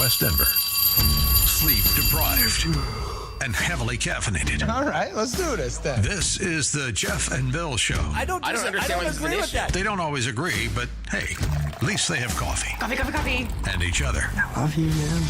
West Denver. Sleep deprived and heavily caffeinated. All right, let's do this then. This is the Jeff and Bill Show. I don't agree with that. They don't always agree, but hey, at least they have coffee. Coffee. And each other. I love you, man.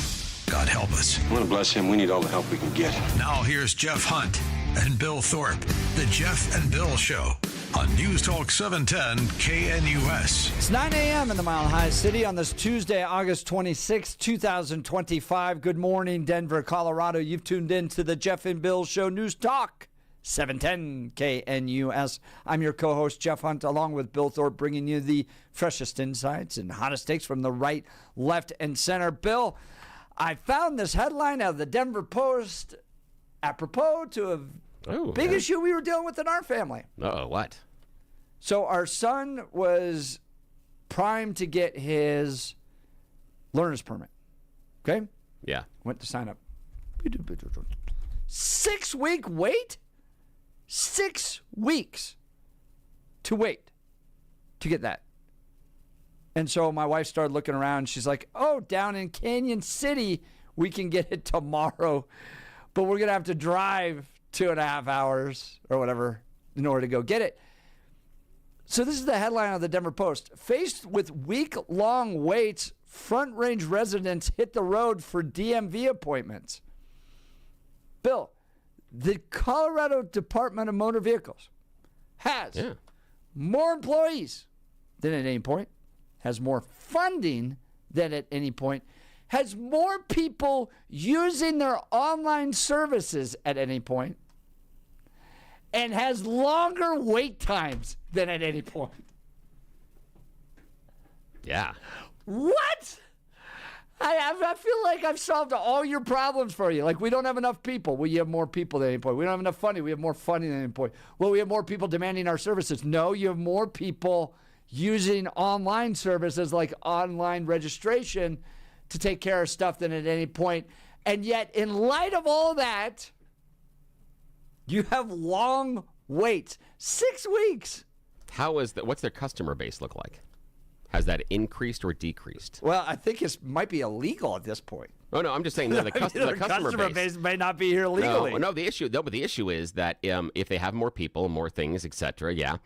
God help us. I want to bless him. We need all the help we can get. Now here's Jeff Hunt and Bill Thorpe. The Jeff and Bill Show on News Talk 710 KNUS. It's 9 a.m. in the Mile High City on this Tuesday, August 26, 2025. Good morning, Denver, Colorado. You've tuned in to the Jeff and Bill Show, News Talk 710 KNUS. I'm your co-host, Jeff Hunt, along with Bill Thorpe, bringing you the freshest insights and hottest takes from the right, left, and center. Bill, I found this headline out of the Denver Post apropos to a big issue we were dealing with in our family. Uh-oh, what? So our son was primed to get his learner's permit. Okay? Yeah. Went to sign up. 6-week wait? 6 weeks to wait to get that. And so my wife started looking around. She's like, oh, down in Canyon City, we can get it tomorrow. But we're going to have to drive 2.5 hours or whatever in order to go get it. So this is the headline of the Denver Post. Faced with week-long waits, Front Range residents hit the road for DMV appointments. Bill, the Colorado Department of Motor Vehicles has more employees than at any point, has more funding than at any point, has more people using their online services at any point, and has longer wait times than at any point. Yeah. What? I feel like I've solved all your problems for you. Like, we don't have enough people. Well, you have more people than any point. We don't have enough funding. We have more funding than any point. Well, we have more people demanding our services. No, you have more people using online services like online registration to take care of stuff than at any point. And yet, in light of all that, you have long waits. 6 weeks. What's their customer base look like? Has that increased or decreased? Well, I think it might be illegal at this point. Oh, no, I'm just saying the customer base may not be here legally. No, the issue is that if they have more people, more things, etc.,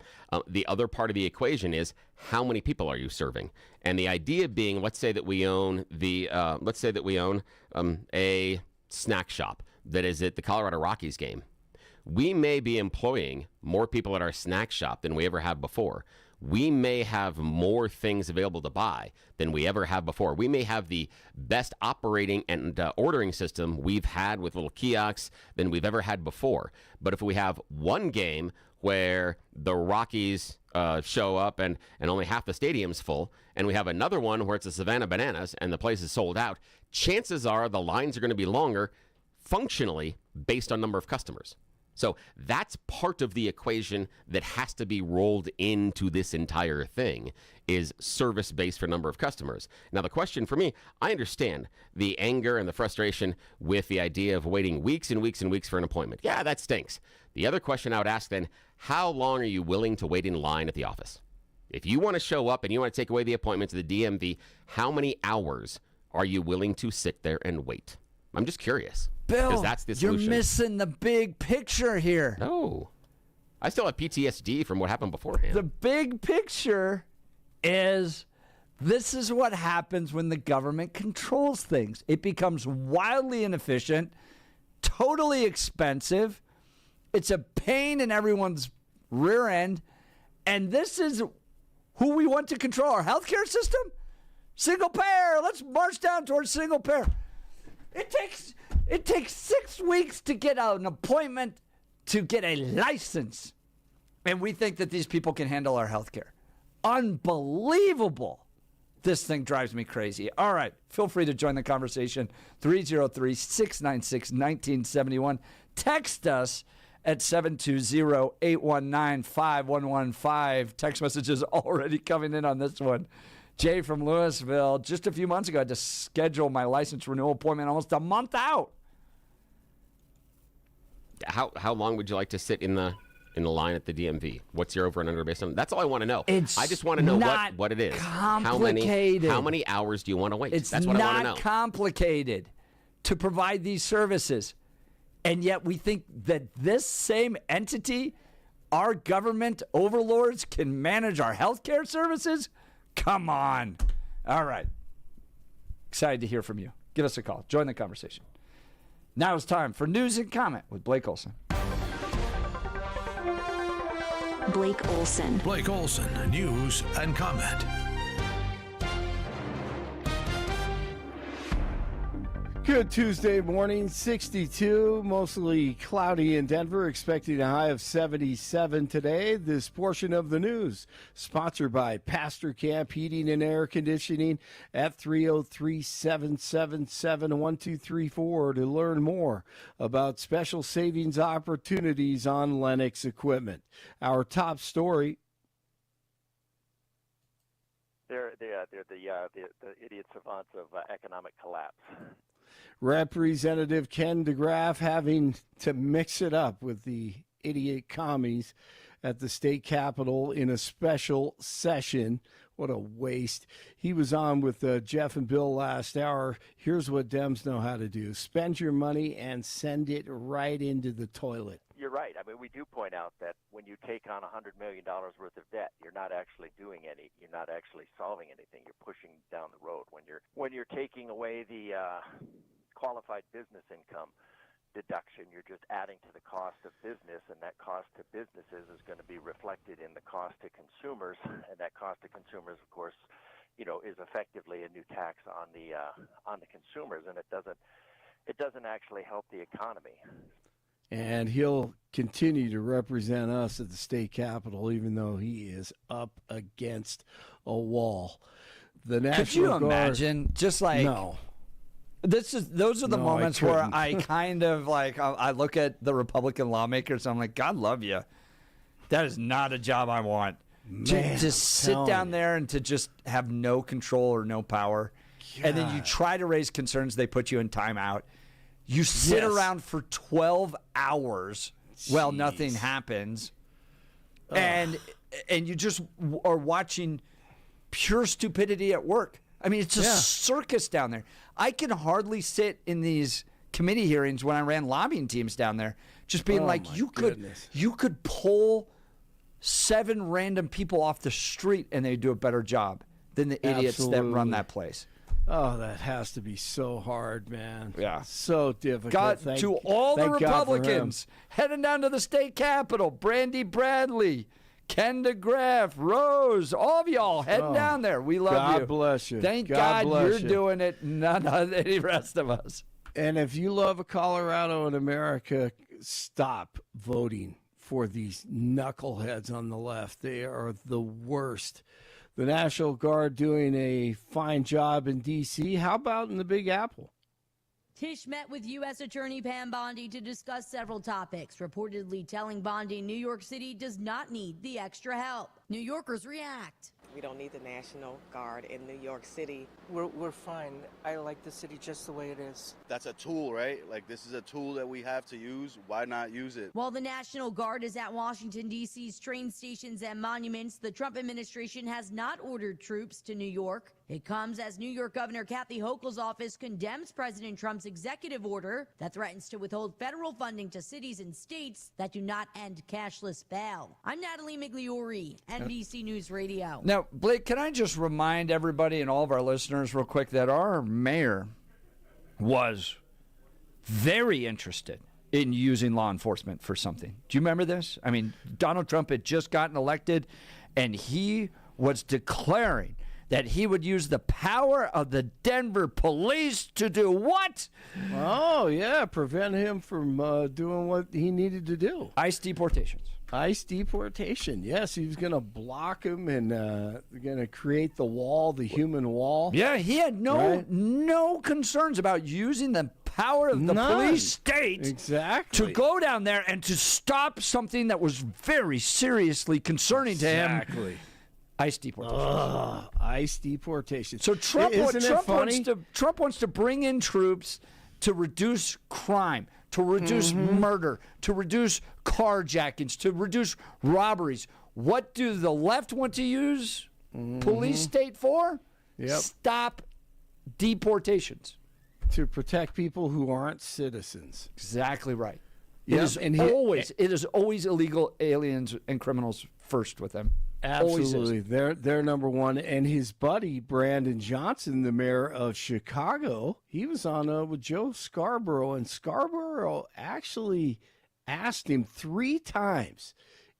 the other part of the equation is how many people are you serving? And the idea being, let's say that we own a snack shop that is at the Colorado Rockies game. We may be employing more people at our snack shop than we ever have before. We may have more things available to buy than we ever have before. We may have the best operating and ordering system we've had with little kiosks than we've ever had before. But if we have one game where the Rockies show up and only half the stadium's full, and we have another one where it's a Savannah Bananas and the place is sold out, chances are the lines are going to be longer functionally based on number of customers. So that's part of the equation that has to be rolled into this entire thing, is service-based for number of customers. Now, the question for me, I understand the anger and the frustration with the idea of waiting weeks and weeks and weeks for an appointment. Yeah, that stinks. The other question I would ask then, how long are you willing to wait in line at the office? If you want to show up and you want to take away the appointment to the DMV, how many hours are you willing to sit there and wait? I'm just curious. Bill, that's the you're solution. missing the big picture here. No. I still have PTSD from what happened beforehand. The big picture is this is what happens when the government controls things. It becomes wildly inefficient, totally expensive. It's a pain in everyone's rear end. And this is who we want to control our healthcare system? Single payer. Let's march down towards single payer. It takes 6 weeks to get an appointment to get a license. And we think that these people can handle our health care. Unbelievable. This thing drives me crazy. All right. Feel free to join the conversation. 303-696-1971. Text us at 720-819-5115. Text messages already coming in on this one. Jay from Louisville, just a few months ago, I had to schedule my license renewal appointment almost a month out. How long would you like to sit in the in the line at the DMV? What's your over and under based on? That's all I want to know. I just want to know what it is. Complicated. How many hours do you want to wait? It's That's what I want to know. not complicated to provide these services. And yet we think that this same entity, our government overlords, can manage our healthcare services? Come on. All right. Excited to hear from you. Give us a call. Join the conversation. Now it's time for News and Comment with Blake Olson. Blake Olson. Blake Olson, News and Comment. Good Tuesday morning, 62, mostly cloudy in Denver, expecting a high of 77 today. This portion of the news sponsored by Pastor Camp Heating and Air Conditioning at 303-777-1234 to learn more about special savings opportunities on Lennox equipment. Our top story. They're the idiot savants of economic collapse. Representative Ken DeGraff having to mix it up with the idiot commies at the state capitol in a special session. What a waste. He was on with Jeff and Bill last hour. Here's what Dems know how to do. Spend your money and send it right into the toilet. You're right. I mean, we do point out that when you take on $100 million worth of debt, you're not actually doing any. You're not actually solving anything. You're pushing down the road. When you're taking away the qualified business income deduction, you're just adding to the cost of business, and that cost to businesses is going to be reflected in the cost to consumers, and that cost to consumers, of course, is effectively a new tax on the consumers, and it doesn't actually help the economy. And he'll continue to represent us at the state capitol, even though he is up against a wall. The National Could you Guard, imagine? Just like no. Those are the moments where couldn't. I kind of like I look at the Republican lawmakers. I'm like, God love you. That is not a job I want. Man, to sit down there and to just have no control or no power, and then you try to raise concerns. They put you in timeout. You sit around for 12 hours while nothing happens, and you just are watching pure stupidity at work. I mean, it's a circus down there. I can hardly sit in these committee hearings when I ran lobbying teams down there, just being like, you could pull 7 random people off the street and they'd do a better job than the idiots that run that place. Oh, that has to be so hard, man. Yeah. So difficult. All the thank God for him. Republicans heading down to the state capitol, Brandy Bradley, Ken DeGraff, Rose, all of y'all heading down there. We love you. God bless you. Thank God God bless you're you. doing it, none of any rest of us. And if you love Colorado and America, stop voting for these knuckleheads on the left. They are the worst. The National Guard doing a fine job in D.C. How about in the Big Apple? Tisch met with U.S. Attorney Pam Bondi to discuss several topics, reportedly telling Bondi New York City does not need the extra help. New Yorkers react. We don't need the National Guard in New York City. We're fine. I like the city just the way it is. That's a tool, right? Like, this is a tool that we have to use. Why not use it? While the National Guard is at Washington, D.C.'s train stations and monuments, the Trump administration has not ordered troops to New York. It comes as New York Governor Kathy Hochul's office condemns President Trump's executive order that threatens to withhold federal funding to cities and states that do not end cashless bail. I'm Natalie Migliori, NBC News Radio. Now, Blake, can I just remind everybody and all of our listeners real quick that our mayor was very interested in using law enforcement for something. Do you remember this? I mean, Donald Trump had just gotten elected, and he was declaring that he would use the power of the Denver police to do what? Oh, yeah, prevent him from doing what he needed to do. ICE deportations. ICE deportation. Yes, he was going to block him and going to create the wall, the human wall. Yeah, he had no concerns about using the power of the police state to go down there and to stop something that was very seriously concerning to him. Exactly. ICE deportation. ICE deportation. So Trump wants to bring in troops to reduce crime, to reduce murder, to reduce carjackings, to reduce robberies. What do the left want to use police state for? Yep. Stop deportations. To protect people who aren't citizens. Exactly right. Yep. It is always illegal aliens and criminals first with them. Absolutely. They're number one. And his buddy, Brandon Johnson, the mayor of Chicago, he was on with Joe Scarborough, and Scarborough actually asked him 3 times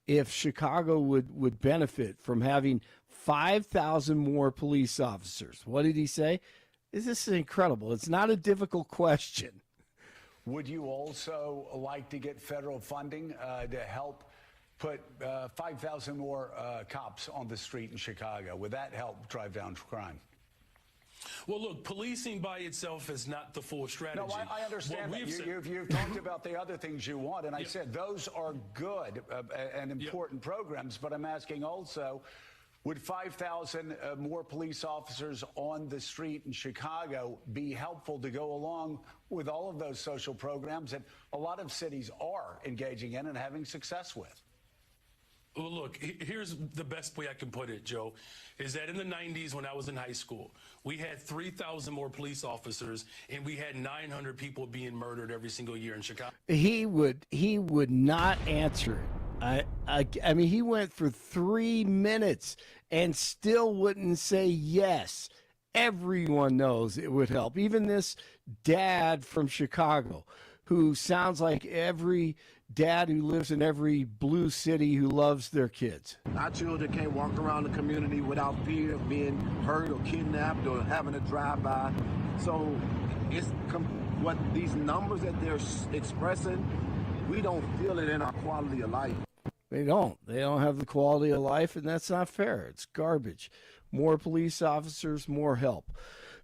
if Chicago would benefit from having 5,000 more police officers. What did he say? This is incredible. It's not a difficult question. Would you also like to get federal funding to help put 5,000 more cops on the street in Chicago? Would that help drive down crime? Well, look, policing by itself is not the full strategy. No, I understand that. You've talked about the other things you want, and I said those are good and important programs, but I'm asking also, would 5,000 more police officers on the street in Chicago be helpful to go along with all of those social programs that a lot of cities are engaging in and having success with? Well, look, here's the best way I can put it, Joe, is that in the 90s when I was in high school, we had 3,000 more police officers, and we had 900 people being murdered every single year in Chicago. He would not answer it. I mean, he went for 3 minutes and still wouldn't say yes. Everyone knows it would help. Even this dad from Chicago, who sounds like every dad who lives in every blue city who loves their kids. Our children can't walk around the community without fear of being hurt or kidnapped or having a drive-by. So it's what these numbers that they're expressing, we don't feel it in our quality of life. They don't have the quality of life, and that's not fair. It's garbage. More police officers, more help.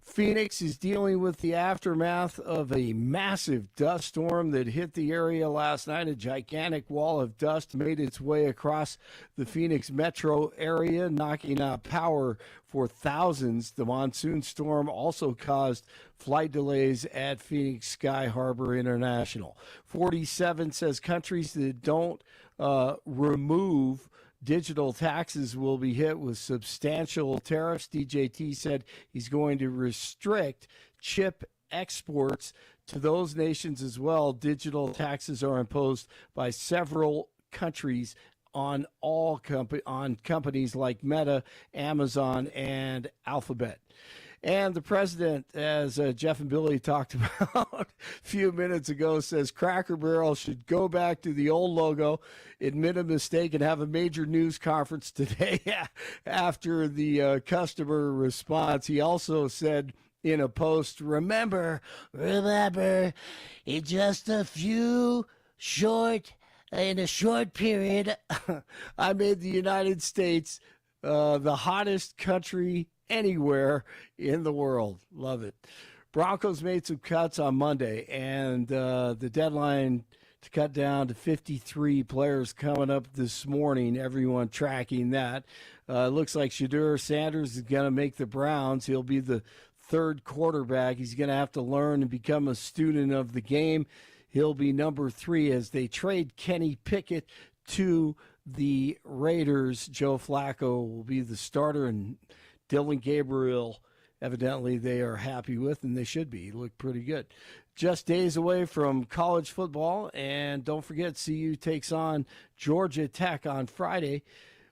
Phoenix is dealing with the aftermath of a massive dust storm that hit the area last night. A gigantic wall of dust made its way across the Phoenix metro area, knocking out power for thousands. The monsoon storm also caused flight delays at Phoenix Sky Harbor International. 47 says countries that don't remove digital taxes will be hit with substantial tariffs. DJT said he's going to restrict chip exports to those nations as well. Digital taxes are imposed by several countries on on companies like Meta, Amazon, and Alphabet. And the president, as Jeff and Billy talked about a few minutes ago, says Cracker Barrel should go back to the old logo, admit a mistake, and have a major news conference today after the customer response. He also said in a post, remember, in just a few in a short period, I made the United States the hottest country anywhere in the world. Love it. Broncos made some cuts on Monday, and the deadline to cut down to 53 players coming up this morning. Everyone tracking that. Looks like Shedeur Sanders is going to make the Browns. He'll be the third quarterback. He's going to have to learn and become a student of the game. He'll be number 3 as they trade Kenny Pickett to the Raiders. Joe Flacco will be the starter, and Dylan Gabriel, evidently they are happy with, and they should be. He looked pretty good. Just days away from college football, and don't forget, CU takes on Georgia Tech on Friday.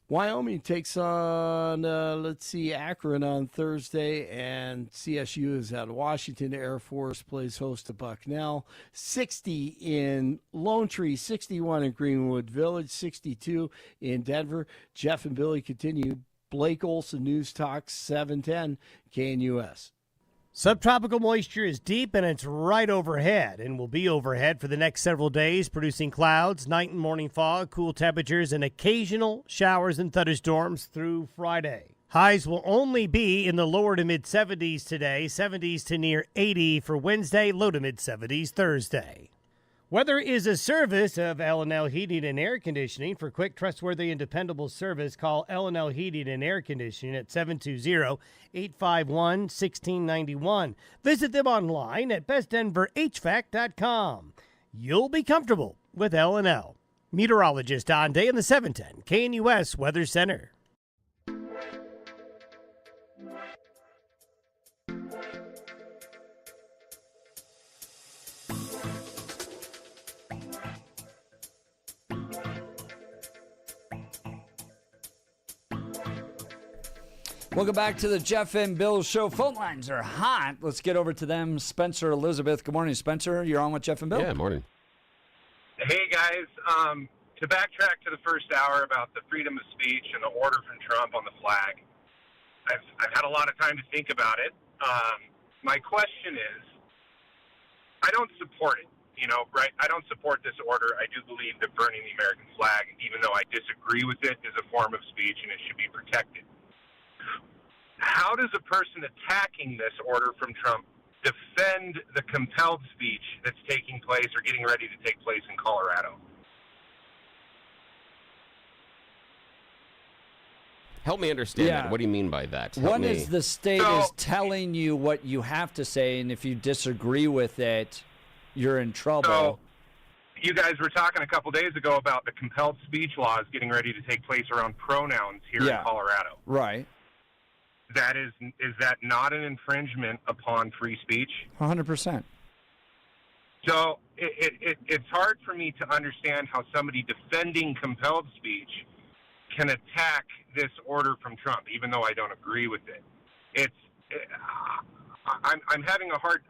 Wyoming takes on, Akron on Thursday, and CSU is at Washington. Air Force plays host to Bucknell. 60 in Lone Tree, 61 in Greenwood Village, 62 in Denver. Jeff and Billy continue. Blake Olson, News Talk 710 KNUS. Subtropical moisture is deep and it's right overhead and will be overhead for the next several days, producing clouds, night and morning fog, cool temperatures, and occasional showers and thunderstorms through Friday. Highs will only be in the lower to mid-70s today, 70s to near 80 for Wednesday, low to mid-70s Thursday. Weather is a service of L&L Heating and Air Conditioning. For quick, trustworthy, and dependable service, call L&L Heating and Air Conditioning at 720-851-1691. Visit them online at bestdenverhvac.com. you'll be comfortable with L&L. Meteorologist Don Day in the 710 KNUS Weather Center. Welcome back to the Jeff and Bill Show. Phone lines are hot. Let's get over to them. Spencer, Elizabeth. Good morning, Spencer. You're on with Jeff and Bill. Yeah, morning. Hey, guys. To backtrack to the first hour about the freedom of speech and the order from Trump on the flag, I've had a lot of time to think about it. My question is, I don't support it, right? I don't support this order. I do believe that burning the American flag, even though I disagree with it, is a form of speech and it should be protected. How does a person attacking this order from Trump defend the compelled speech that's taking place or getting ready to take place in Colorado? Help me understand that. What do you mean by that? One is the state is telling you what you have to say, and if you disagree with it, you're in trouble. So, you guys were talking a couple days ago about the compelled speech laws getting ready to take place around pronouns here in Colorado. Right. Is that not an infringement upon free speech? 100%. So it's hard for me to understand how somebody defending compelled speech can attack this order from Trump, even though I don't agree with it. I'm having a hard.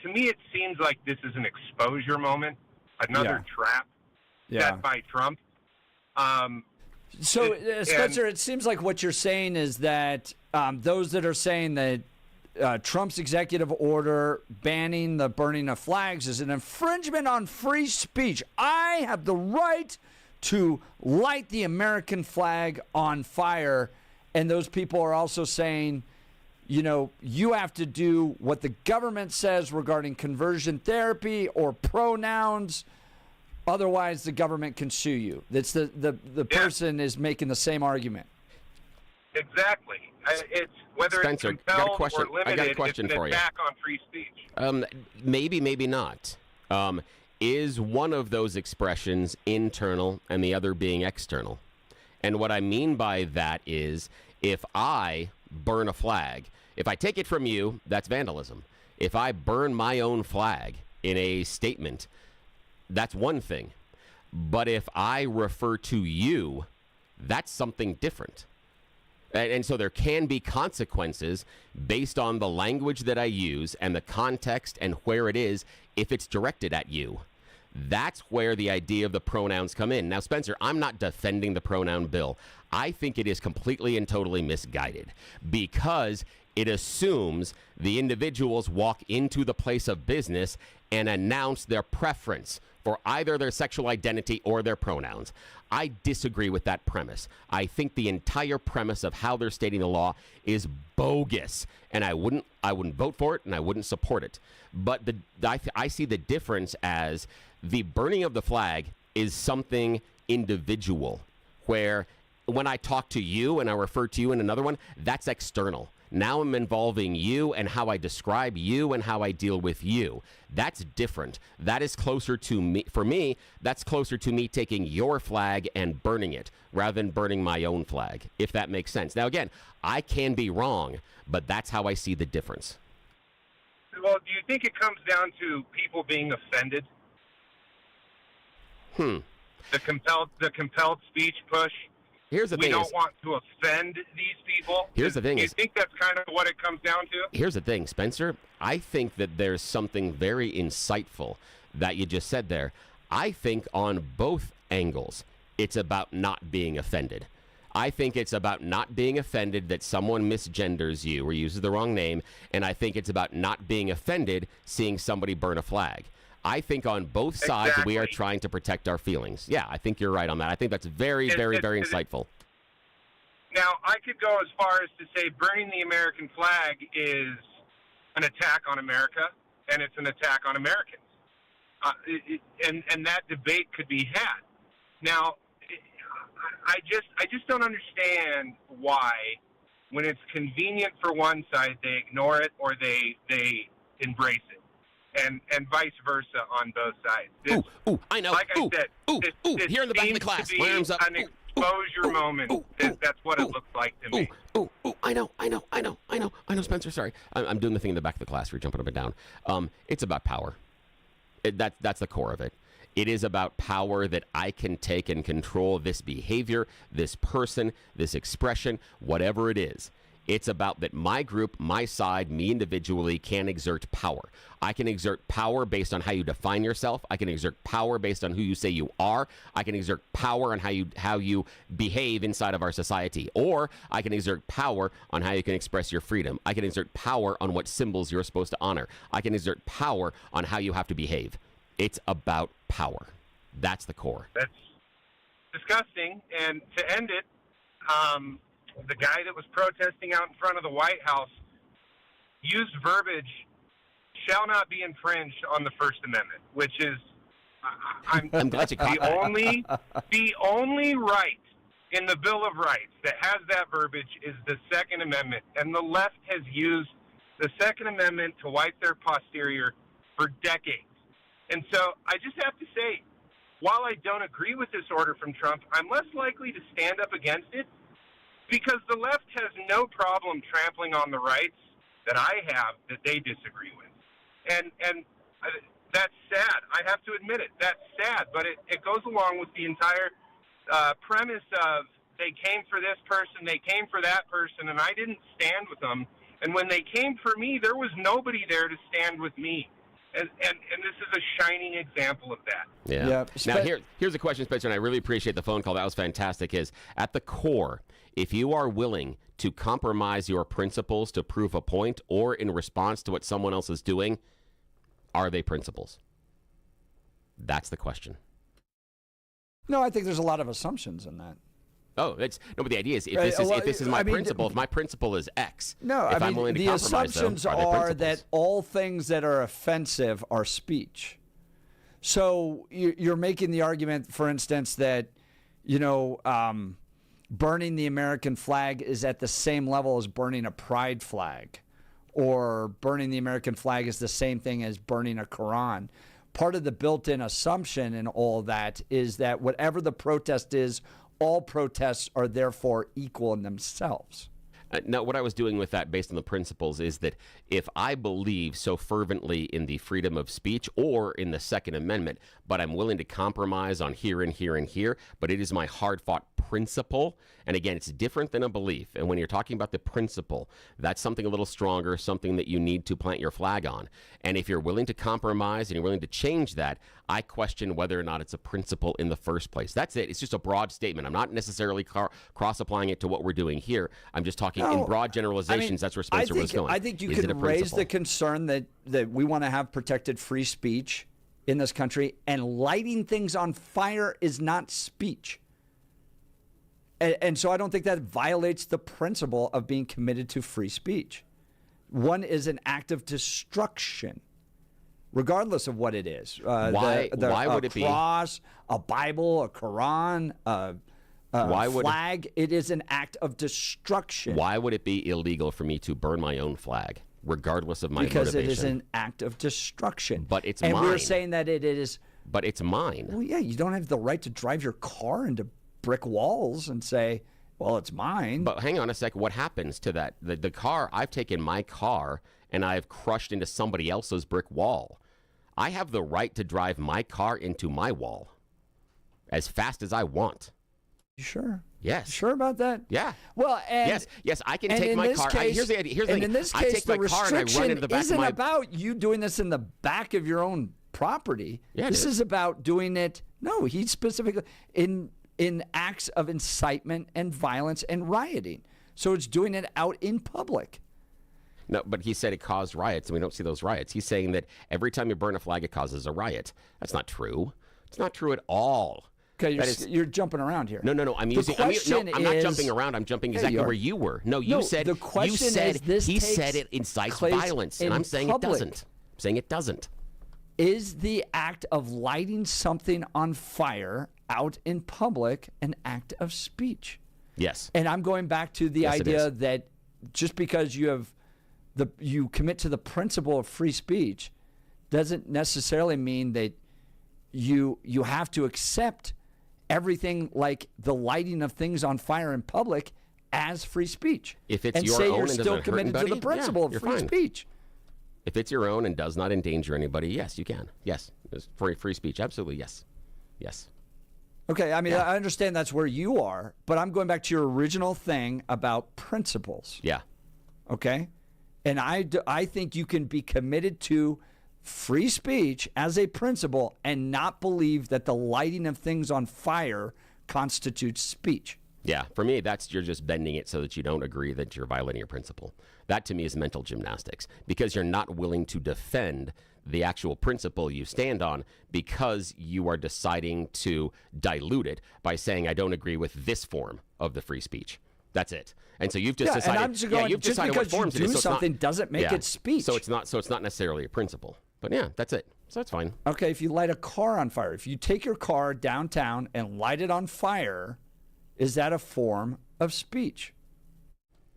To me, it seems like this is an exposure moment, another trap set by Trump. So, Spencer, it seems like what you're saying is that those that are saying that Trump's executive order banning the burning of flags is an infringement on free speech. I have the right to light the American flag on fire. And those people are also saying, you have to do what the government says regarding conversion therapy or pronouns. Otherwise, the government can sue you. That's the person is making the same argument. Exactly. It's whether Spencer, it's compelled or limited, I got a question it's an for you. attack on free speech. Maybe not. Is one of those expressions internal and the other being external? And what I mean by that is if I burn a flag, if I take it from you, that's vandalism. If I burn my own flag in a statement, that's one thing. But if I refer to you, that's something different. And so there can be consequences based on the language that I use and the context and where it is if it's directed at you. That's where the idea of the pronouns come in. Now, Spencer, I'm not defending the pronoun bill. I think it is completely and totally misguided because it assumes the individuals walk into the place of business and announce their preference for either their sexual identity or their pronouns. I disagree with that premise. I think the entire premise of how they're stating the law is bogus, and I wouldn't vote for it, and I wouldn't support it. But I see the difference as the burning of the flag is something individual, where when I talk to you and I refer to you in another one, that's external. Now I'm involving you and how I describe you and how I deal with you. That's different. That is closer to me. For me, that's closer to me taking your flag and burning it rather than burning my own flag, if that makes sense. Now, again, I can be wrong, but that's how I see the difference. Well, do you think it comes down to people being offended? The compelled speech push. Here's the thing. We don't want to offend these people. Here's the thing. Do you think that's kind of what it comes down to? Here's the thing, Spencer. I think that there's something very insightful that you just said there. I think on both angles, it's about not being offended. I think it's about not being offended that someone misgenders you or uses the wrong name, and I think it's about not being offended seeing somebody burn a flag. I think on both sides we are trying to protect our feelings. Yeah, I think you're right on that. I think that's very insightful. Now, I could go as far as to say burning the American flag is an attack on America, and it's an attack on Americans. And that debate could be had. Now, I just don't understand why, when it's convenient for one side, they ignore it or they embrace it. and vice versa on both sides. I know. Like I said, this here in the back of the seems class. to be My arms up. an exposure moment. That's what it looks like to me. I know, Spencer. Sorry. I'm doing the thing in the back of the class. We're jumping up and down. It's about power. That's the core of it. It is about power that I can take and control this behavior, this person, this expression, whatever it is. It's about that my group, my side, me individually can exert power. I can exert power based on how you define yourself. I can exert power based on who you say you are. I can exert power on how you behave inside of our society. Or I can exert power on how you can express your freedom. I can exert power on what symbols you're supposed to honor. I can exert power on how you have to behave. It's about power. That's the core. That's disgusting. And to end it, the guy that was protesting out in front of the White House used verbiage, shall not be infringed on the First Amendment, which is, I'm glad you caught the only right in the Bill of Rights that has that verbiage is the Second Amendment. And the left has used the Second Amendment to wipe their posterior for decades. And so I just have to say, while I don't agree with this order from Trump, I'm less likely to stand up against it because the left has no problem trampling on the rights that I have that they disagree with. And that's sad. I have to admit it. That's sad. But it goes along with the entire premise of they came for this person, they came for that person, and I didn't stand with them. And when they came for me, there was nobody there to stand with me. And this is a shining example of that. Yeah. Now, here's a question, Spencer, and I really appreciate the phone call. That was fantastic. Is at the core, if you are willing to compromise your principles to prove a point or in response to what someone else is doing, are they principles? That's the question. No, I think there's a lot of assumptions in that. Oh, but the idea is if this is my principle, if my principle is X, no, if I'm willing to the compromise assumptions them, are that all things that are offensive are speech. So you're making the argument, for instance, that burning the American flag is at the same level as burning a pride flag, or burning the American flag is the same thing as burning a Quran. Part of the built-in assumption in all that is that whatever the protest is, all protests are therefore equal in themselves. Now, what I was doing with that based on the principles is that if I believe so fervently in the freedom of speech or in the Second Amendment, but I'm willing to compromise on here and here and here, but it is my hard-fought principle, and again, it's different than a belief. And when you're talking about the principle, that's something a little stronger, something that you need to plant your flag on. And if you're willing to compromise and you're willing to change that, I question whether or not it's a principle in the first place. That's it. It's just a broad statement. I'm not necessarily cross-applying it to what we're doing here. I'm just talking in broad generalizations. That's where Spencer was going. I think you could raise the concern that we want to have protected free speech in this country, and lighting things on fire is not speech. And so I don't think that violates the principle of being committed to free speech. One is an act of destruction, regardless of what it is. Why would it be? A cross, a Bible, a Quran, a flag. It is an act of destruction. Why would it be illegal for me to burn my own flag, regardless of my motivation? Because it is an act of destruction. But it's mine. mine. And we're saying that it is. But it's mine. Well, yeah, you don't have the right to drive your car into brick walls and say, well, it's mine. But hang on a sec. What happens to that? The car, I've taken my car and I've crushed into somebody else's brick wall. I have the right to drive my car into my wall as fast as I want. You sure? Yes. Sure about that? Yeah. Well, and yes, I can take my car. Here's the idea. Here's the thing. In this I case, take my car and I run into the back of my... isn't about you doing this in the back of your own property. Yeah, this is about doing it. No, he specifically in acts of incitement and violence and rioting. So it's doing it out in public. No, but he said it caused riots, and we don't see those riots. He's saying that every time you burn a flag, it causes a riot. That's not true. It's not true at all. Okay, you're jumping around here. No. I'm not jumping around. I'm jumping exactly where you were. No, you said he said it incites violence, and I'm saying it doesn't. I'm saying it doesn't. Is the act of lighting something on fire out in public an act of speech? Yes. And I'm going back to the idea that just because you commit to the principle of free speech doesn't necessarily mean that you have to accept everything like the lighting of things on fire in public as free speech. If it's and your say own you're and still doesn't hurt committed to anybody, the principle of you're free fine. speech. If it's your own and does not endanger anybody, yes, you can. Yes, it's free speech. Absolutely, yes. Yes. Okay, I mean, I understand that's where you are, but I'm going back to your original thing about principles. Yeah. Okay? And I think you can be committed to free speech as a principle and not believe that the lighting of things on fire constitutes speech. Yeah, for me, you're just bending it so that you don't agree that you're violating your principle. That to me is mental gymnastics because you're not willing to defend the actual principle you stand on because you are deciding to dilute it by saying, I don't agree with this form of the free speech. That's it. And so you've just decided. And I'm just going, you've just decided because what forms you it do is. something doesn't make it speech. So it's not necessarily a principle. But yeah, that's it. So that's fine. Okay, if you light a car on fire, if you take your car downtown and light it on fire, is that a form of speech?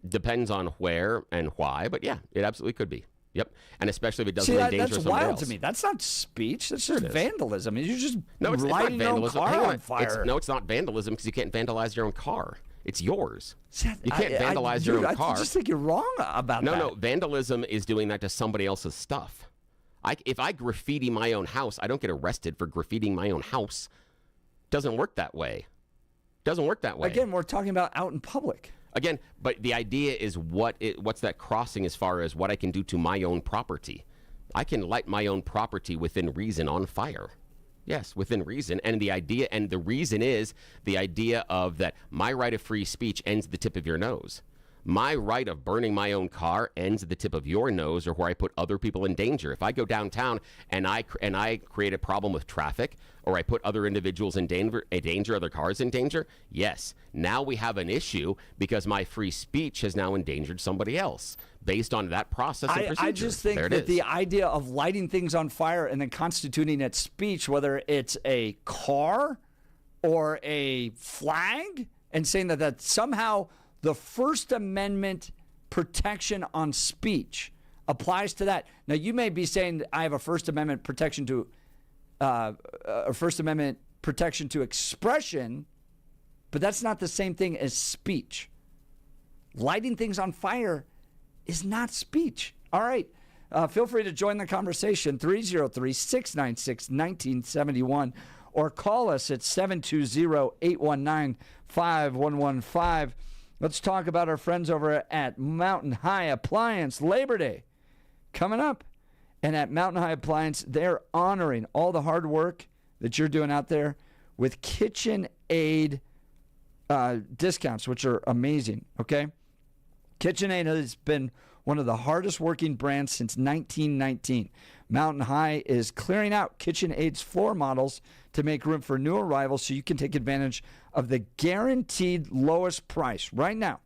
Depends on where and why, but yeah, it absolutely could be. Yep, and especially if it doesn't endanger that's somebody wild else. To me. That's not speech. That's Sure just vandalism. You're just it's not lighting your own vandalism. car Hang on fire. It's not vandalism because you can't vandalize your own car. It's yours. You can't vandalize dude, your own car. I just think you're wrong about that. No, vandalism is doing that to somebody else's stuff. If I graffiti my own house, I don't get arrested for graffitiing my own house. Doesn't work that way. Doesn't work that way. Again, we're talking about out in public. Again, but the idea is what's that crossing as far as what I can do to my own property. I can light my own property within reason on fire. Yes, within reason. And the reason is the idea of that my right of free speech ends at the tip of your nose. My right of burning my own car ends at the tip of your nose or where I put other people in danger. If I go downtown and I create a problem with traffic or I put other individuals in danger, other cars in danger, yes, now we have an issue because my free speech has now endangered somebody else based on that process and procedure. I just think that the idea of lighting things on fire and then constituting it speech, whether it's a car or a flag, and saying that somehow the First Amendment protection on speech applies to that. Now, you may be saying I have a First Amendment protection to expression, but that's not the same thing as speech. Lighting things on fire is not speech. All right. Feel free to join the conversation, 303-696-1971, or call us at 720-819-5115. Let's talk about our friends over at Mountain High Appliance. Labor Day coming up. And at Mountain High Appliance, they're honoring all the hard work that you're doing out there with KitchenAid discounts, which are amazing, okay? KitchenAid has been one of the hardest working brands since 1919. Mountain High is clearing out KitchenAid's floor models to make room for new arrivals so you can take advantage of the guaranteed lowest price. Right now,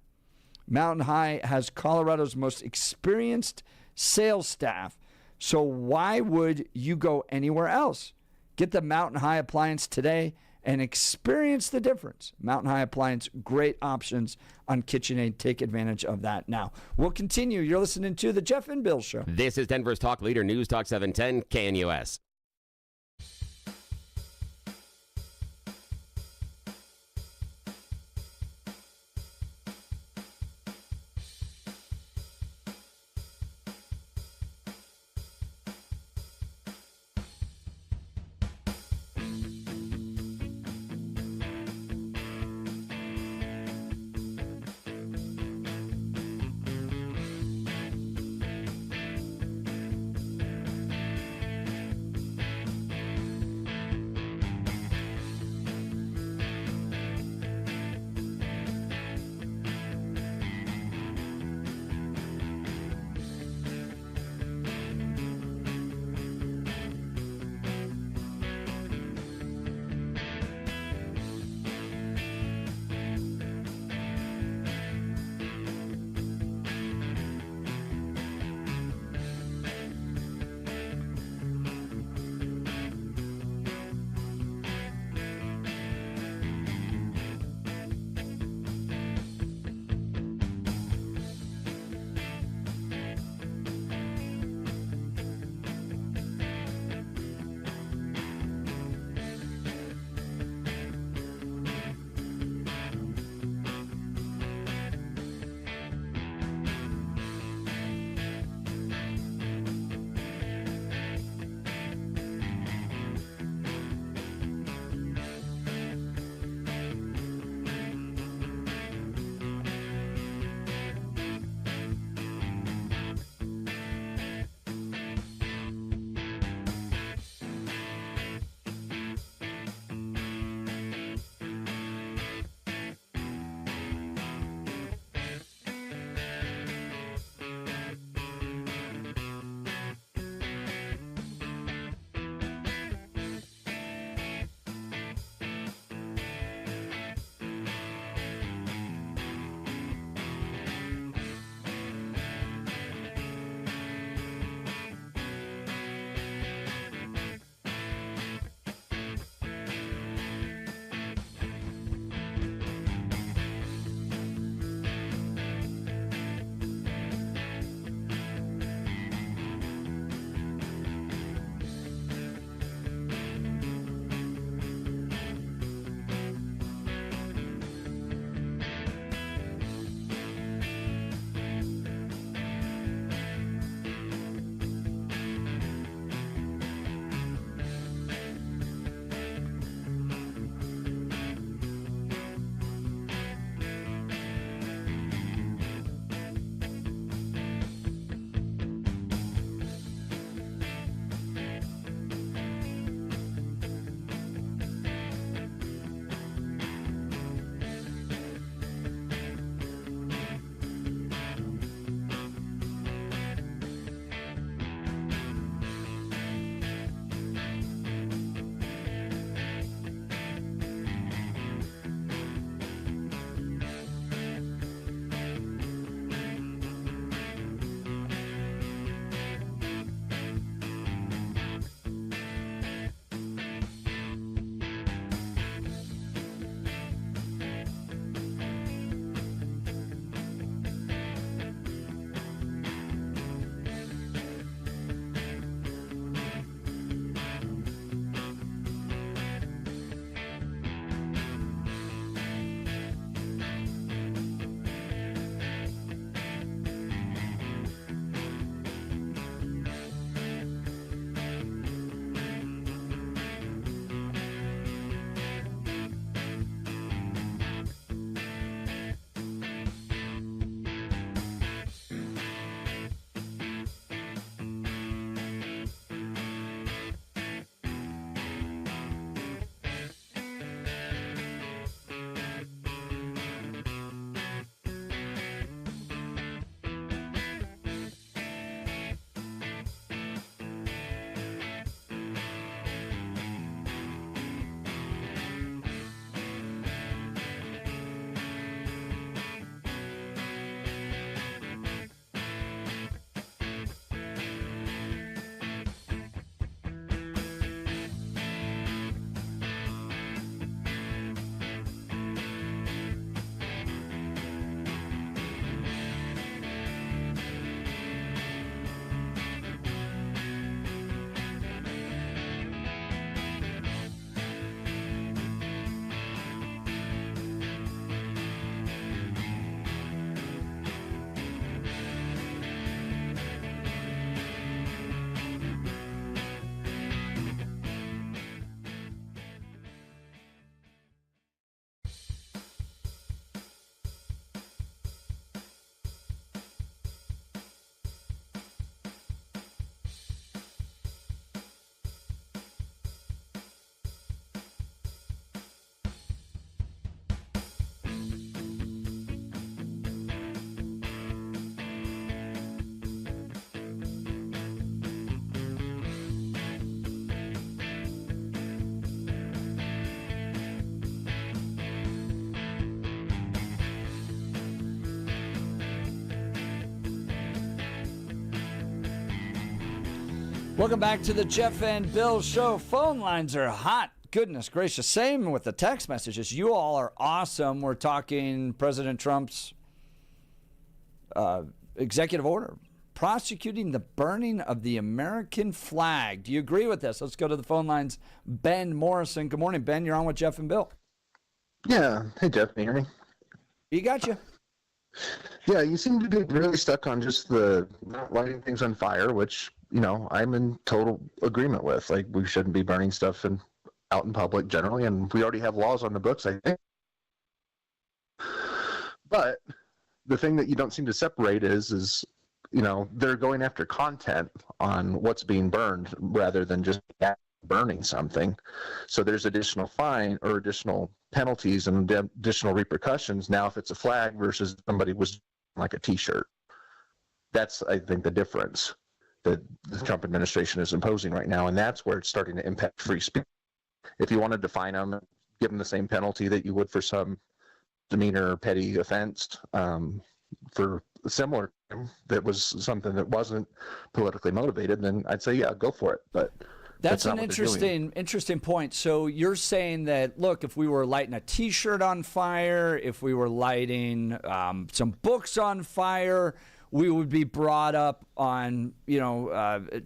Mountain High has Colorado's most experienced sales staff, so why would you go anywhere else? Get the Mountain High Appliance today and experience the difference. Mountain High Appliance, great options on KitchenAid. Take advantage of that now. We'll continue. You're listening to The Jeff and Bill Show. This is Denver's Talk Leader, News Talk 710 KNUS. Welcome back to the Jeff and Bill Show. Phone lines are hot. Goodness gracious. Same with the text messages. You all are awesome. We're talking President Trump's executive order prosecuting the burning of the American flag. Do you agree with this? Let's go to the phone lines. Ben Morrison. Good morning, Ben. You're on with Jeff and Bill. Yeah. Hey, Jeff. Can you hear me? You got you. Yeah, you seem to be really stuck on just the not lighting things on fire, which, you know, I'm in total agreement with. Like, we shouldn't be burning stuff out in public generally, and we already have laws on the books, I think. But the thing that you don't seem to separate is you know, they're going after content on what's being burned rather than just burning something. So there's additional fine or additional penalties and additional repercussions now if it's a flag versus somebody was like a T-shirt. That's, I think, the difference that the Trump administration is imposing right now, and that's where it's starting to impact free speech. If you wanted to fine them, give them the same penalty that you would for some demeanor or petty offense for a similar that was something that wasn't politically motivated, then I'd say, yeah, go for it. But that's an interesting point. So you're saying that, look, if we were lighting a T-shirt on fire, if we were lighting some books on fire, we would be brought up on,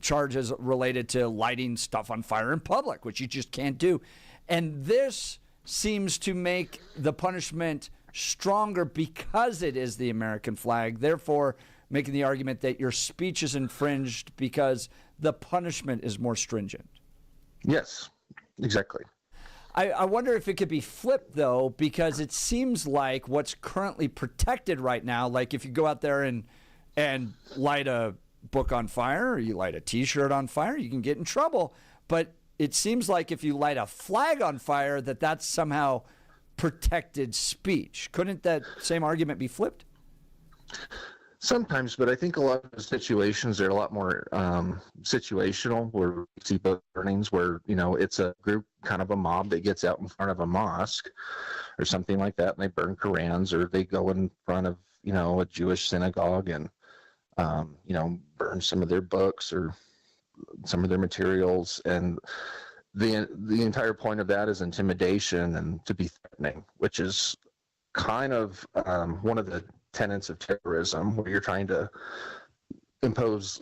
charges related to lighting stuff on fire in public, which you just can't do. And this seems to make the punishment stronger because it is the American flag, therefore making the argument that your speech is infringed because the punishment is more stringent. Yes, exactly. I wonder if it could be flipped, though, because it seems like what's currently protected right now, like if you go out there and light a book on fire or you light a T-shirt on fire, you can get in trouble. But it seems like if you light a flag on fire, that's somehow protected speech. Couldn't that same argument be flipped? Sometimes, but I think a lot of the situations are a lot more situational, where we see both burnings where, it's a group, kind of a mob that gets out in front of a mosque or something like that, and they burn Korans, or they go in front of, a Jewish synagogue and, burn some of their books or some of their materials. And the entire point of that is intimidation and to be threatening, which is kind of one of the tenets of terrorism, where you're trying to impose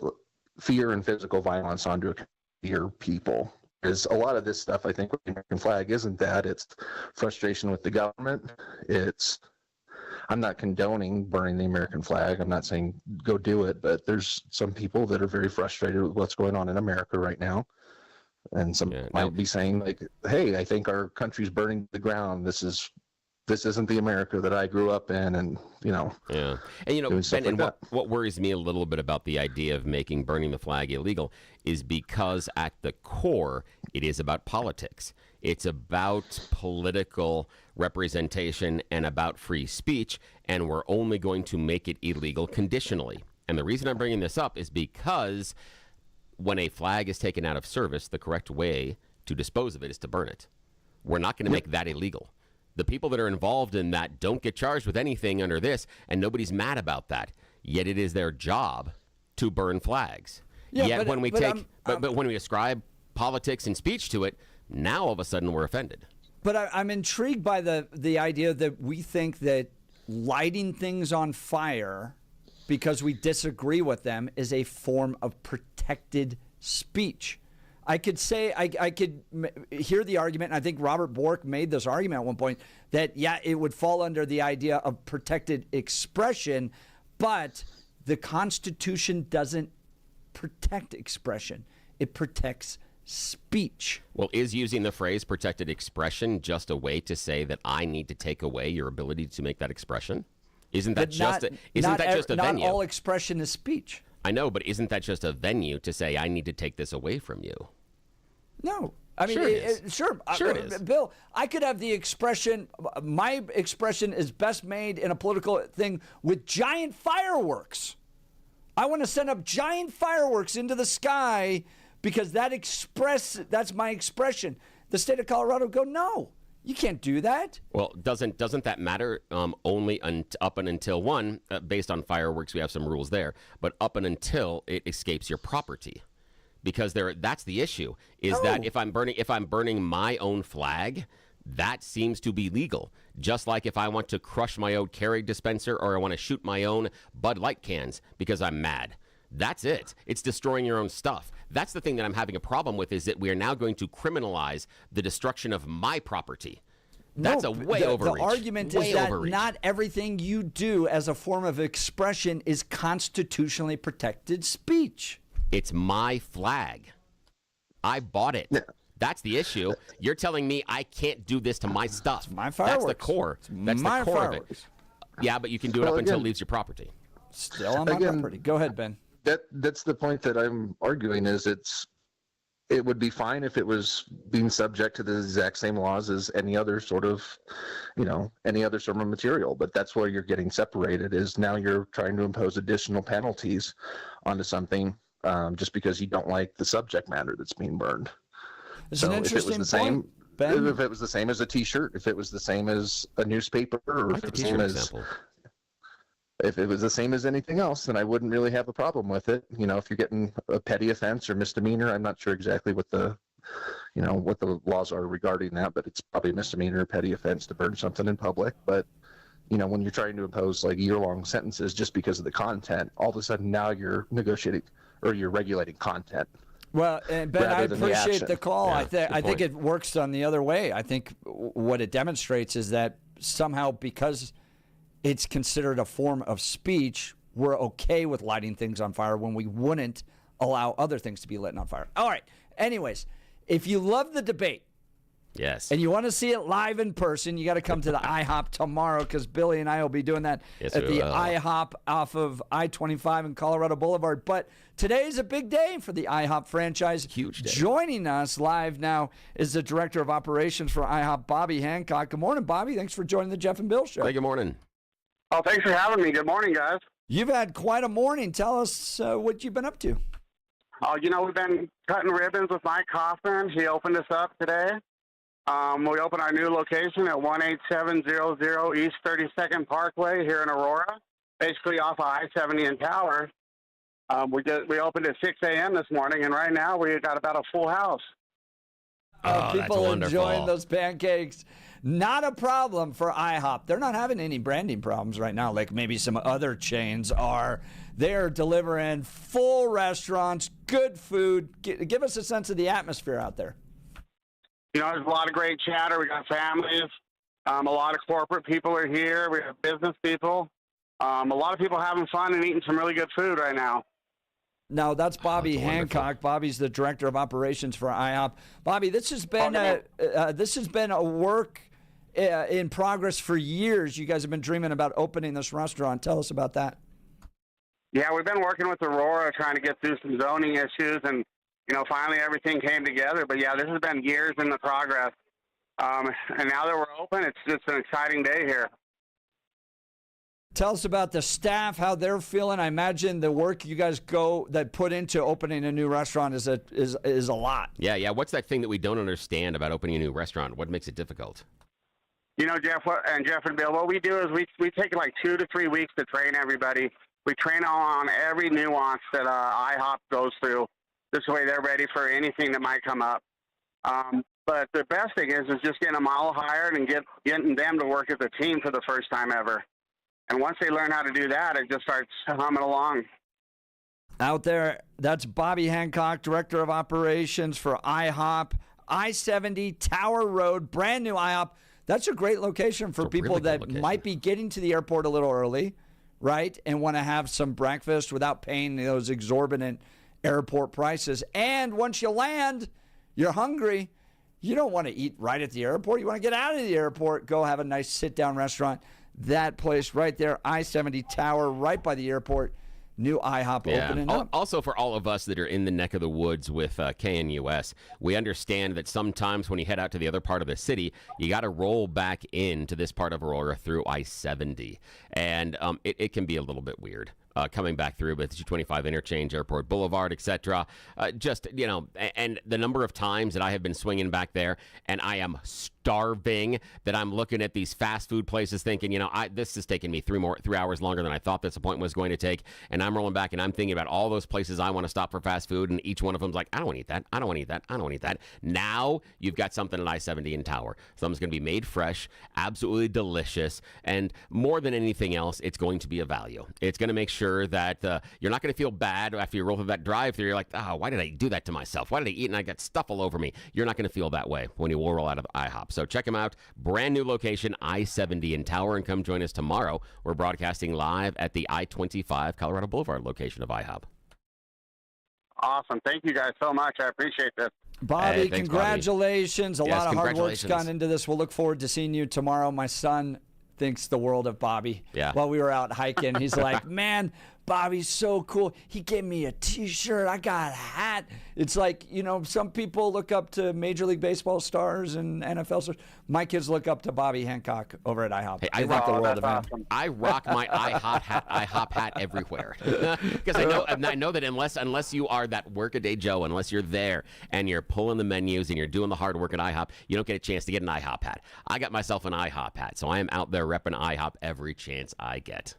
fear and physical violence onto your people. Is a lot of this stuff, I think, with the American flag isn't that. It's frustration with the government. I'm not condoning burning the American flag. I'm not saying go do it, but there's some people that are very frustrated with what's going on in America right now. And some might be saying, like, hey, I think our country's burning to the ground. This isn't the America that I grew up in, and Yeah. And Ben, and what worries me a little bit about the idea of making burning the flag illegal is because at the core, it is about politics. It's about political representation and about free speech, and we're only going to make it illegal conditionally. And the reason I'm bringing this up is because when a flag is taken out of service, the correct way to dispose of it is to burn it. We're not going to make that illegal. The people that are involved in that don't get charged with anything under this, and nobody's mad about that. Yet it is their job to burn flags. Yet when we ascribe politics and speech to it, now all of a sudden we're offended. But I'm intrigued by the idea that we think that lighting things on fire because we disagree with them is a form of protected speech. I could say, I could hear the argument, and I think Robert Bork made this argument at one point, that, it would fall under the idea of protected expression, but the Constitution doesn't protect expression. It protects speech. Well, is using the phrase protected expression just a way to say that I need to take away your ability to make that expression? Isn't that just a venue? Not all expression is speech. I know, but isn't that just a venue to say I need to take this away from you? No. I mean, Sure it is. Bill, I could have the expression, my expression is best made in a political thing with giant fireworks. I want to send up giant fireworks into the sky because that's my expression. The state of Colorado go, no, you can't do that. Well, doesn't that matter? Only up and until based on fireworks, we have some rules there, but up and until it escapes your property. because that's the issue, is that if I'm burning my own flag, that seems to be legal. Just like if I want to crush my own Keurig dispenser or I want to shoot my own Bud Light cans because I'm mad. That's it. It's destroying your own stuff. That's the thing that I'm having a problem with, is that we are now going to criminalize the destruction of my property. That's a way overreach. The argument is that not everything you do as a form of expression is constitutionally protected speech. It's my flag. I bought it. Yeah. That's the issue. You're telling me I can't do this to my stuff. It's my fireworks. That's the core. That's the core of it. Yeah, but you can do it up until it leaves your property. Still on my property. Go ahead, Ben. That's the point that I'm arguing, is it would be fine if it was being subject to the exact same laws as any other sort of material. But that's where you're getting separated, is now you're trying to impose additional penalties onto something just because you don't like the subject matter that's being burned. It's an interesting point, Ben. If it was the same as a T-shirt, if it was the same as a newspaper, or if it was the same as anything else, then I wouldn't really have a problem with it. If you're getting a petty offense or misdemeanor, I'm not sure exactly what the laws are regarding that, but it's probably a misdemeanor or petty offense to burn something in public. But when you're trying to impose like year-long sentences just because of the content, all of a sudden now you're negotiating or you're regulating content. Well, and Ben, I appreciate the call. Yeah, I think it works on the other way. I think what it demonstrates is that somehow, because it's considered a form of speech, we're okay with lighting things on fire when we wouldn't allow other things to be lit on fire. All right. Anyways, if you love the debate, yes, and you want to see it live in person, you got to come to the IHOP tomorrow, because Billy and I will be doing that at the IHOP off of I-25 and Colorado Boulevard. But today's a big day for the IHOP franchise. Huge day. Joining us live now is the Director of Operations for IHOP, Bobby Hancock. Good morning, Bobby. Thanks for joining the Jeff and Bill Show. Hey, good morning. Oh, thanks for having me. Good morning, guys. You've had quite a morning. Tell us what you've been up to. Oh, we've been cutting ribbons with Mike Kaufman. He opened us up today. We opened our new location at 18700 East 32nd Parkway here in Aurora, basically off of I-70 and Tower. We opened at 6 a.m. this morning, and right now we got about a full house. People enjoying those pancakes. Not a problem for IHOP. They're not having any branding problems right now, like maybe some other chains are. They're delivering full restaurants, good food. Give us a sense of the atmosphere out there. There's a lot of great chatter. We got families. A lot of corporate people are here. We have business people. A lot of people having fun and eating some really good food right now. Now, that's Bobby Hancock. Bobby's the Director of Operations for IHOP. Bobby, this has been a work in progress for years. You guys have been dreaming about opening this restaurant. Tell us about that. Yeah, we've been working with Aurora trying to get through some zoning issues, and finally everything came together. But yeah, this has been years in the progress. And now that we're open, it's just an exciting day here. Tell us about the staff, how they're feeling. I imagine the work you guys put into opening a new restaurant is a lot. Yeah. What's that thing that we don't understand about opening a new restaurant? What makes it difficult? Jeff and Bill, what we do is we take like 2 to 3 weeks to train everybody. We train on every nuance that IHOP goes through. This way they're ready for anything that might come up. But the best thing is just getting them all hired and getting them to work as a team for the first time ever. And once they learn how to do that, it just starts humming along. Out there, that's Bobby Hancock, Director of Operations for IHOP, I-70 Tower Road, brand new IHOP. That's a great location for people that might be getting to the airport a little early, right, and want to have some breakfast without paying those exorbitant airport prices. And once you land, you're hungry. You don't want to eat right at the airport. You want to get out of the airport, go have a nice sit-down restaurant. That place right there, I-70 Tower, right by the airport. New IHOP opening up. Also, for all of us that are in the neck of the woods with KNUS, we understand that sometimes when you head out to the other part of the city, you got to roll back into this part of Aurora through I-70. And it can be a little bit weird. coming back through with 225 Interchange, Airport Boulevard, etc. Just, and the number of times that I have been swinging back there and I am starving, that I'm looking at these fast food places thinking, this is taking me 3 hours longer than I thought this appointment was going to take. And I'm rolling back and I'm thinking about all those places I want to stop for fast food. And each one of them's like, I don't want to eat that. I don't want to eat that. I don't want to eat that. Now you've got something at I-70 in Tower. Something's going to be made fresh, absolutely delicious. And more than anything else, it's going to be a value. It's going to make sure that you're not going to feel bad after you roll through that drive-thru. You're like, oh, why did I do that to myself? Why did I eat and I got stuff all over me? You're not going to feel that way when you roll out of IHOP. So check them out. Brand new location, I-70 in Tower, and come join us tomorrow. We're broadcasting live at the I-25 Colorado Boulevard location of IHOP. Awesome. Thank you guys so much. I appreciate this. Bobby, Hey, thanks, congratulations. Bobby. A lot of hard work's Congratulations. gone into this. We'll look forward to seeing you tomorrow. My son thinks the world of Bobby. Yeah. While we were out hiking, he's like, man, Bobby's so cool. He gave me a T-shirt. I got a hat. It's like, some people look up to Major League Baseball stars and NFL stars. My kids look up to Bobby Hancock over at IHOP. Hey, I think the world of him. awesome. I rock my IHOP hat everywhere because I know that unless you are that workaday Joe, unless you're there and you're pulling the menus and you're doing the hard work at IHOP, you don't get a chance to get an IHOP hat. I got myself an IHOP hat, so I am out there repping IHOP every chance I get.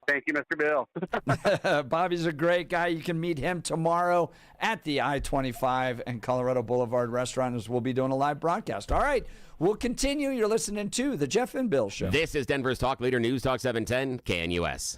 Thank you, Mr. Bill. Bobby's a great guy. You can meet him tomorrow at the I-25 and Colorado Boulevard restaurant as we'll be doing a live broadcast. All right, we'll continue. You're listening to The Jeff and Bill Show. This is Denver's Talk Leader, News Talk 710 KNUS.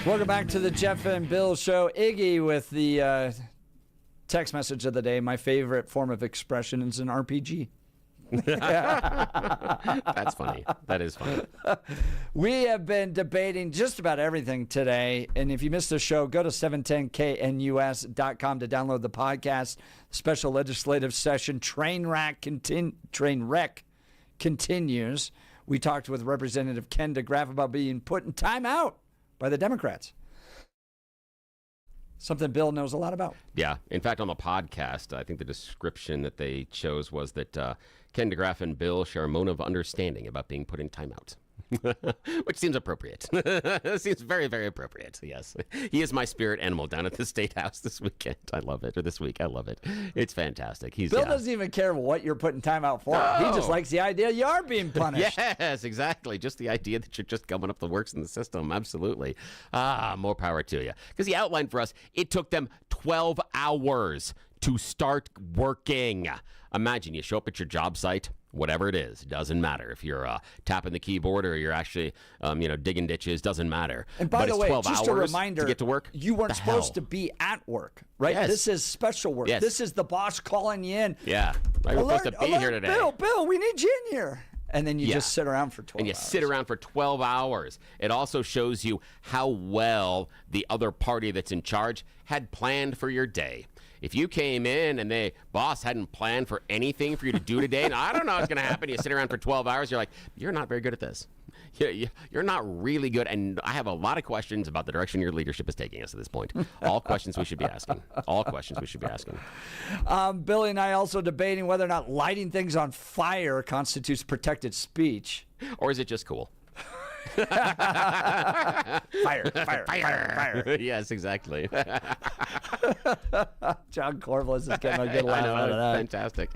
Welcome back to the Jeff and Bill Show. Iggy with the text message of the day. My favorite form of expression is an RPG. That's funny. That is funny. We have been debating just about everything today. And if you missed the show, go to 710knus.com to download the podcast. Special legislative session train wreck continues. We talked with Representative Ken DeGraff about being put in timeout by the Democrats. Something Bill knows a lot about. Yeah. In fact, on the podcast, I think the description that they chose was that Ken DeGraff and Bill share a moment of understanding about being put in timeout. Which seems appropriate. Seems very, very appropriate. Yes. He is my spirit animal down at the State House this weekend. I love it. Or this week. I love it. It's fantastic. Bill doesn't even care what you're putting time out for. No. He just likes the idea you are being punished. Yes, exactly. Just the idea that you're just gumming up the works in the system. Absolutely. More power to you. Because he outlined for us, it took them 12 hours to start working. Imagine you show up at your job site, whatever it is, doesn't matter. If you're tapping the keyboard or you're actually, digging ditches, doesn't matter. And by the way, just a reminder, to get to work. You weren't supposed to be at work, right? Yes. This is special work. Yes. This is the boss calling you in. Yeah, we're supposed to be here today. Bill, we need you in here. And then you just sit around for 12 hours. And you sit around for 12 hours. It also shows you how well the other party that's in charge had planned for your day. If you came in and the boss hadn't planned for anything for you to do today, and I don't know what's going to happen, you sit around for 12 hours, you're like, you're not very good at this. You're not really good. And I have a lot of questions about the direction your leadership is taking us at this point. All questions we should be asking. All questions we should be asking. Billy and I also debating whether or not lighting things on fire constitutes protected speech. Or is it just cool? Fire. Yes, exactly. John Corliss is getting a good laugh out of that. Fantastic.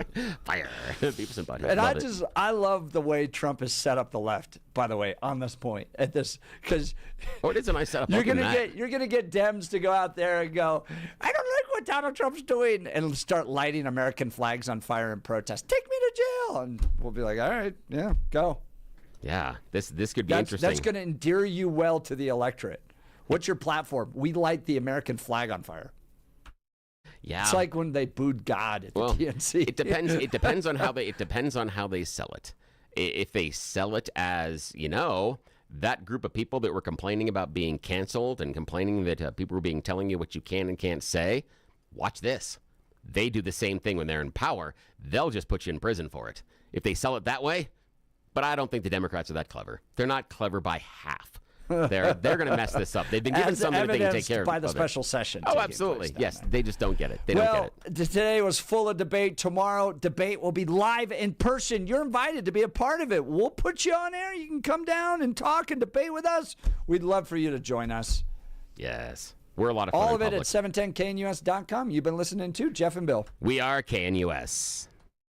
Fire. Beavis and Butthead. And I love the way Trump has set up the left, by the way, on this point. At this, because it is a nice setup. You're gonna get Dems to go out there and go, I don't like what Donald Trump's doing, and start lighting American flags on fire in protest. Take me to jail, and we'll be like, all right, yeah, go. Yeah, this could be interesting. That's going to endear you well to the electorate. What's your platform? We light the American flag on fire. Yeah, it's like when they booed God at the DNC. It depends. It depends on how they sell it. If they sell it as, that group of people that were complaining about being canceled and complaining that people were telling you what you can and can't say, watch this. They do the same thing when they're in power. They'll just put you in prison for it. If they sell it that way. But I don't think the Democrats are that clever. They're not clever by half. They're going to mess this up. They've been given something that they can take care of. By the special session. Oh, absolutely. Yes, they just don't get it. They don't get it. Today was full of debate. Tomorrow, debate will be live in person. You're invited to be a part of it. We'll put you on air. You can come down and talk and debate with us. We'd love for you to join us. Yes. We're a lot of fun. All of it at 710knus.com. You've been listening to Jeff and Bill. We are KNUS.